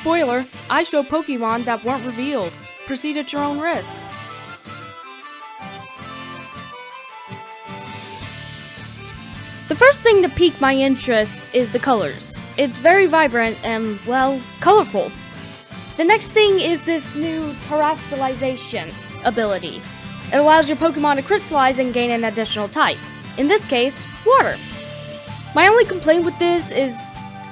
Spoiler, I show Pokemon that weren't revealed. Proceed at your own risk. The first thing to pique my interest is the colors. It's very vibrant and, well, colorful. The next thing is this new Terrestrialization Ability. It allows your Pokemon to crystallize and gain an additional type. In this case, water. My only complaint with this is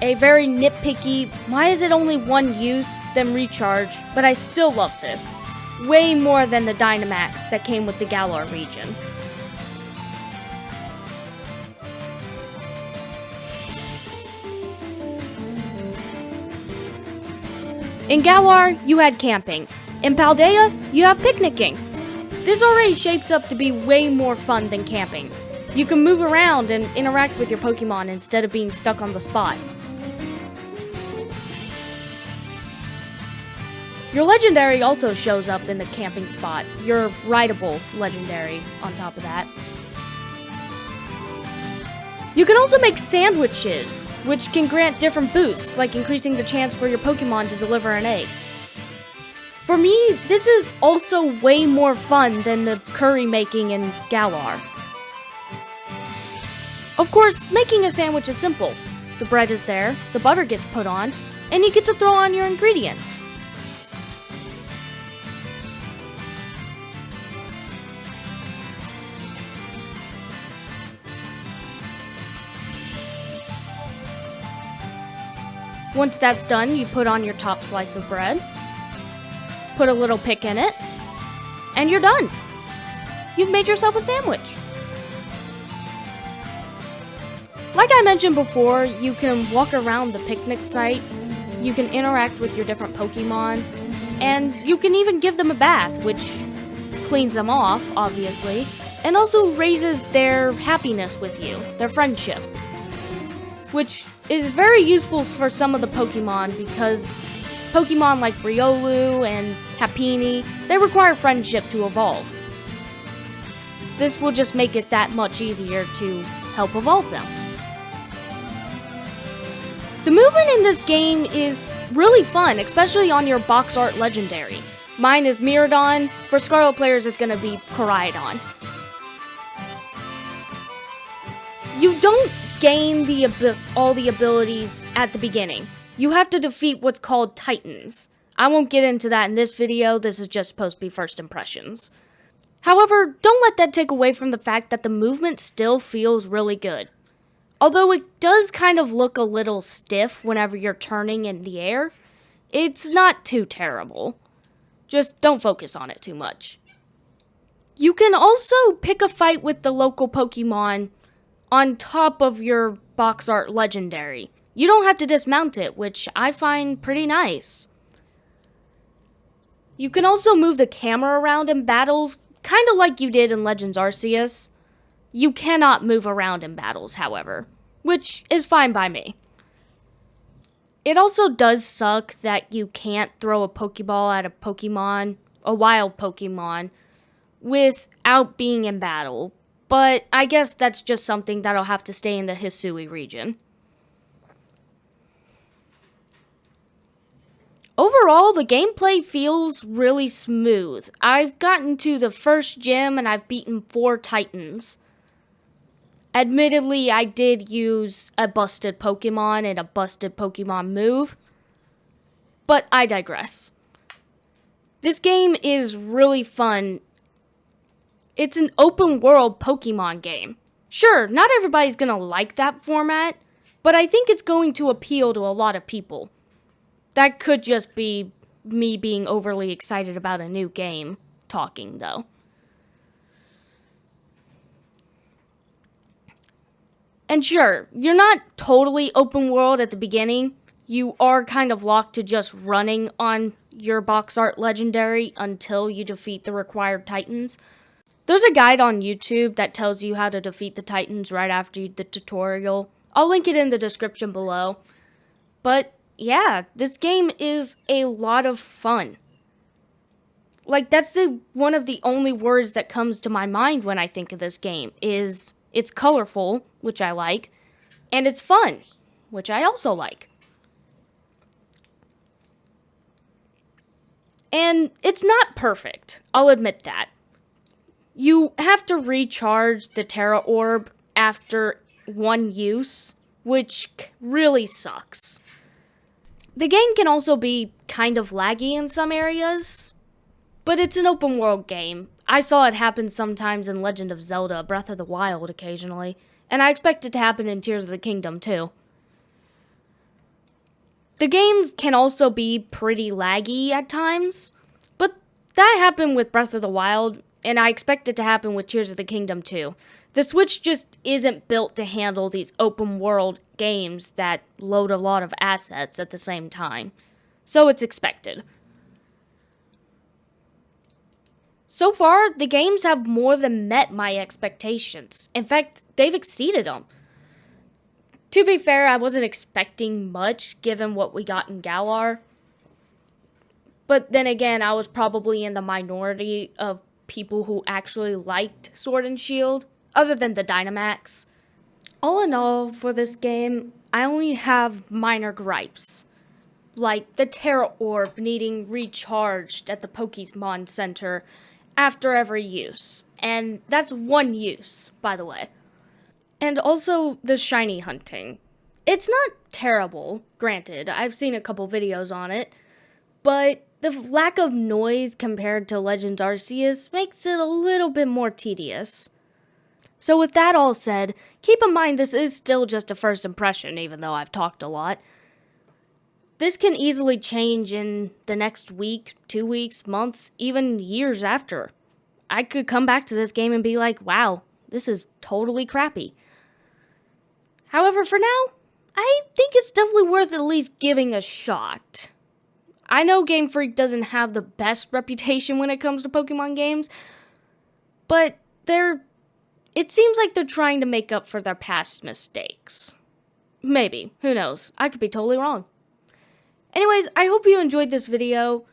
a very nitpicky, why is it only one use, then recharge, but I still love this. Way more than the Dynamax that came with the Galar region. In Galar, you had camping. In Paldea, you have picnicking. This already shapes up to be way more fun than camping. You can move around and interact with your Pokemon instead of being stuck on the spot. Your legendary also shows up in the camping spot. Your rideable legendary on top of that. You can also make sandwiches, which can grant different boosts, like increasing the chance for your Pokemon to deliver an egg. For me, this is also way more fun than the curry making in Galar. Of course, making a sandwich is simple. The bread is there, the butter gets put on, and you get to throw on your ingredients. Once that's done, you put on your top slice of bread, put a little pick in it, and you're done. You've made yourself a sandwich. Like I mentioned before, you can walk around the picnic site, you can interact with your different Pokemon, and you can even give them a bath, which cleans them off, obviously, and also raises their happiness with you, their friendship, which is very useful for some of the Pokemon because Pokemon like Riolu and Happiny, they require friendship to evolve. This will just make it that much easier to help evolve them. The movement in this game is really fun, especially on your box art legendary. Mine is Miraidon, for Scarlet players it's going to be Koraidon. You don't gain all the abilities at the beginning. You have to defeat what's called Titans. I won't get into that in this video, this is just supposed to be first impressions. However, don't let that take away from the fact that the movement still feels really good. Although it does kind of look a little stiff whenever you're turning in the air, it's not too terrible. Just don't focus on it too much. You can also pick a fight with the local Pokemon on top of your box art legendary. You don't have to dismount it, which I find pretty nice. You can also move the camera around in battles, kind of like you did in Legends Arceus. You cannot move around in battles, however, which is fine by me. It also does suck that you can't throw a Pokeball at a wild Pokemon, without being in battle. But I guess that's just something that'll have to stay in the Hisui region. Overall, the gameplay feels really smooth. I've gotten to the first gym and I've beaten 4 Titans. Admittedly, I did use a busted Pokemon and a busted Pokemon move, but I digress. This game is really fun. It's an open world Pokemon game. Sure, not everybody's gonna like that format, but I think it's going to appeal to a lot of people. That could just be me being overly excited about a new game talking, though. And sure, you're not totally open world at the beginning. You are kind of locked to just running on your box art legendary until you defeat the required Titans. There's a guide on YouTube that tells you how to defeat the Titans right after the tutorial. I'll link it in the description below. But yeah, this game is a lot of fun. Like, that's one of the only words that comes to my mind when I think of this game, is it's colorful, which I like, and it's fun, which I also like. And it's not perfect, I'll admit that. You have to recharge the Terra Orb after one use, which really sucks. The game can also be kind of laggy in some areas, but it's an open world game. I saw it happen sometimes in Legend of Zelda, Breath of the Wild occasionally, and I expect it to happen in Tears of the Kingdom too. The games can also be pretty laggy at times, but that happened with Breath of the Wild, and I expect it to happen with Tears of the Kingdom too. The Switch just isn't built to handle these open world games that load a lot of assets at the same time, so it's expected. So far, the games have more than met my expectations. In fact, they've exceeded them. To be fair, I wasn't expecting much given what we got in Galar. But then again, I was probably in the minority of people who actually liked Sword and Shield, other than the Dynamax. All in all, for this game, I only have minor gripes. Like the Terra Orb needing recharged at the Pokemon Center after every use. And that's one use, by the way. And also the shiny hunting. It's not terrible, granted. I've seen a couple videos on it. But the lack of noise compared to Legends Arceus makes it a little bit more tedious. So with that all said, keep in mind this is still just a first impression, even though I've talked a lot. This can easily change in the next week, 2 weeks, months, even years after. I could come back to this game and be like, wow, this is totally crappy. However, for now, I think it's definitely worth at least giving a shot. I know Game Freak doesn't have the best reputation when it comes to Pokemon games, but it seems like they're trying to make up for their past mistakes. Maybe, who knows? I could be totally wrong. Anyways, I hope you enjoyed this video,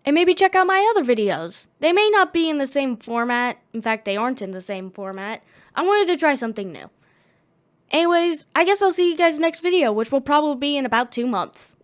and maybe check out my other videos. They may not be in the same format. In fact, they aren't in the same format. I wanted to try something new. Anyways, I guess I'll see you guys next video, which will probably be in about 2 months.